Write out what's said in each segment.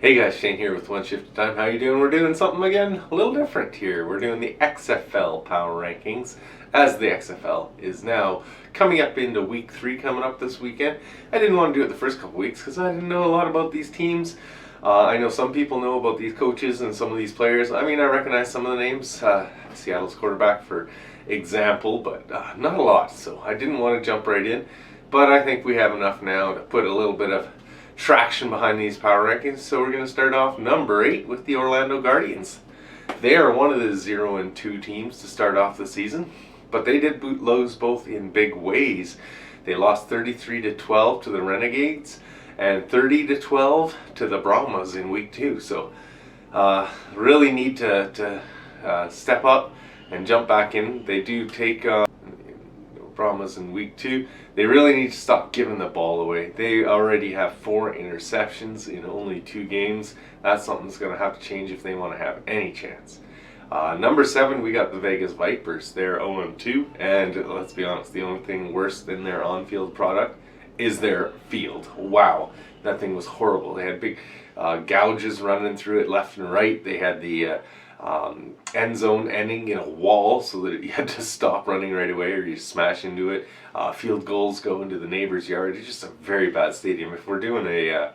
Hey guys, Shane here with One Shift at a Time. How you doing? We're doing something again a little different here. We're doing the XFL Power Rankings, as the XFL is now coming up into week 3 coming up this weekend. I didn't want to do it the first couple weeks because I didn't know a lot about these teams. I know some people know about these coaches and some of these players. I mean, I recognize some of the names. Seattle's quarterback, for example, but not a lot. So I didn't want to jump right in. But I think we have enough now to put a little bit of traction behind these power rankings. So we're going to start off number 8 with the Orlando Guardians. They are one of the 0-2 teams to start off the season, but they did lose both in big ways. They lost 33-12 to the Renegades and 30-12 to the Brahmas in week 2. So really need to step up and jump back in. They do take Brahmas in week 2. They really need to stop giving the ball away. They already have 4 interceptions in only 2 games. That's something that's going to have to change if they want to have any chance. Number 7, we got the Vegas Vipers. They're 0-2, and let's be honest, the only thing worse than their on-field product is their field. Wow, that thing was horrible. They had big gouges running through it left and right. They had the end zone ending in a wall so that you had to stop running right away or you smash into it. Field goals go into the neighbor's yard. It's just a very bad stadium. If we're doing a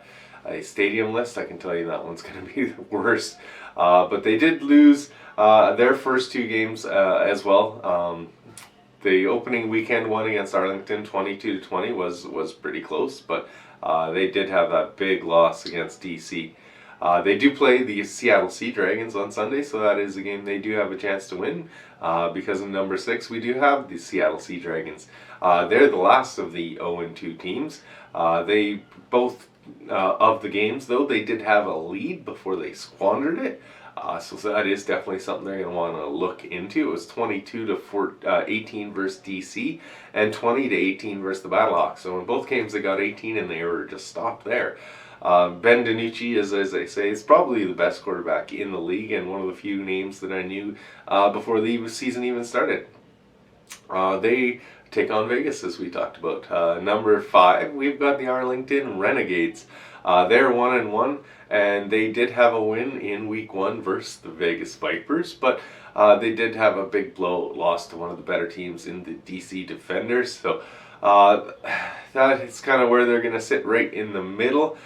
stadium list, I can tell you that one's going to be the worst. But they did lose their first 2 games as well. The opening weekend one against Arlington, 22-20, was pretty close, but they did have that big loss against DC. They do play the Seattle Sea Dragons on Sunday, so that is a game they do have a chance to win. Because in number 6, we do have the Seattle Sea Dragons. They're the last of the 0-2 teams. They both of the games, though, they did have a lead before they squandered it. So that is definitely something they're going to want to look into. It was 22-18 versus DC and 20-18 versus the Battlehawks. So in both games they got 18 and they were just stopped there. Ben DiNucci, as I say, is probably the best quarterback in the league and one of the few names that I knew before the season even started. They take on Vegas, as we talked about. Number 5, we've got the Arlington Renegades. They're 1-1, and they did have a win in week 1 versus the Vegas Vipers, but they did have a big loss to one of the better teams in the DC Defenders. So that is kind of where they're going to sit, right in the middle.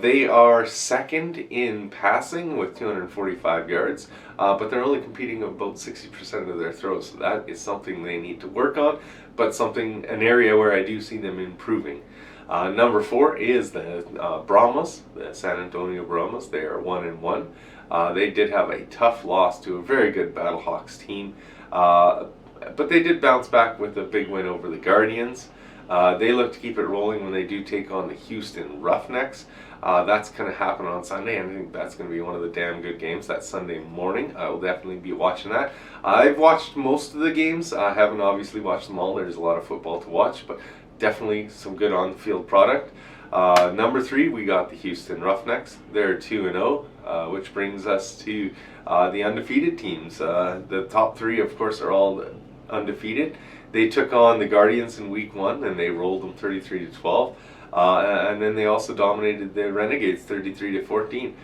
They are second in passing with 245 yards, but they're only competing about 60% of their throws. So that is something they need to work on, but an area where I do see them improving. Number 4 is the Brahmas, the San Antonio Brahmas. They are 1-1. They did have a tough loss to a very good Battlehawks team, but they did bounce back with a big win over the Guardians. They look to keep it rolling when they do take on the Houston Roughnecks. That's going to happen on Sunday, and I think that's going to be one of the damn good games. That's Sunday morning. I will definitely be watching that. I've watched most of the games. I haven't obviously watched them all. There's a lot of football to watch, but definitely some good on-field product. Number 3, we got the Houston Roughnecks. They're 2-0, which brings us to the undefeated teams. The top 3, of course, are all undefeated. They took on the Guardians in week 1 and they rolled them 33-12. And then they also dominated the Renegades 33-14.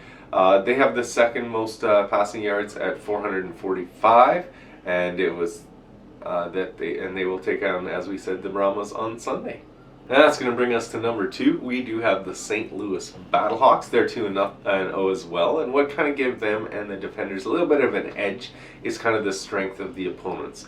They have the second most passing yards at 445, and it was they will take on, as we said, the Brahmas on Sunday. Now that's going to bring us to number 2. We do have the St. Louis Battlehawks. They're 2-0 as well. And what kind of gave them and the defenders a little bit of an edge is kind of the strength of the opponents.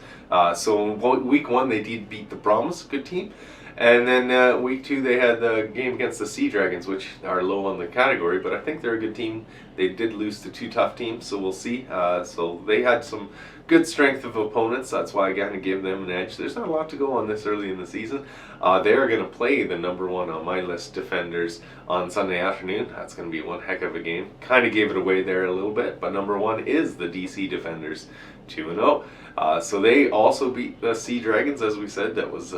So in week 1 they did beat the Brahmas, good team. And then week 2 they had the game against the Sea Dragons, which are low on the category, but I think they're a good team. They did lose to 2 tough teams, so we'll see. So they had some good strength of opponents. That's why I kind of give them an edge. There's not a lot to go on this early in the season. They are going to play the number 1 on my list, Defenders, on Sunday afternoon. That's going to be one heck of a game. Kind of gave it away there a little bit, but number 1 is the DC Defenders, 2-0. So they also beat the Sea Dragons, as we said. That was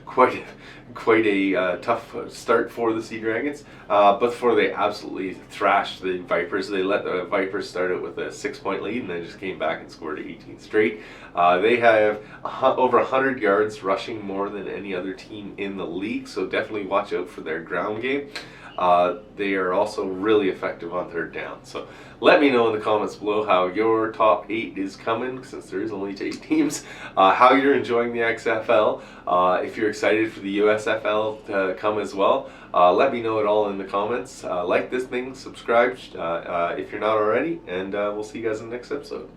quite a tough start for the Sea Dragons, but before they absolutely thrashed the Vipers. They let the Vipers start it with a 6-point lead and then just came back and scored 18 straight. They have over 100 yards rushing, more than any other team in the league, so definitely watch out for their ground game. They are also really effective on third down. So let me know in the comments below how your top 8 is coming, since there is only 8 teams, how you're enjoying the XFL, if you're excited for the USFL to come as well. Let me know it all in the comments. Like this thing, subscribe if you're not already, and we'll see you guys in the next episode.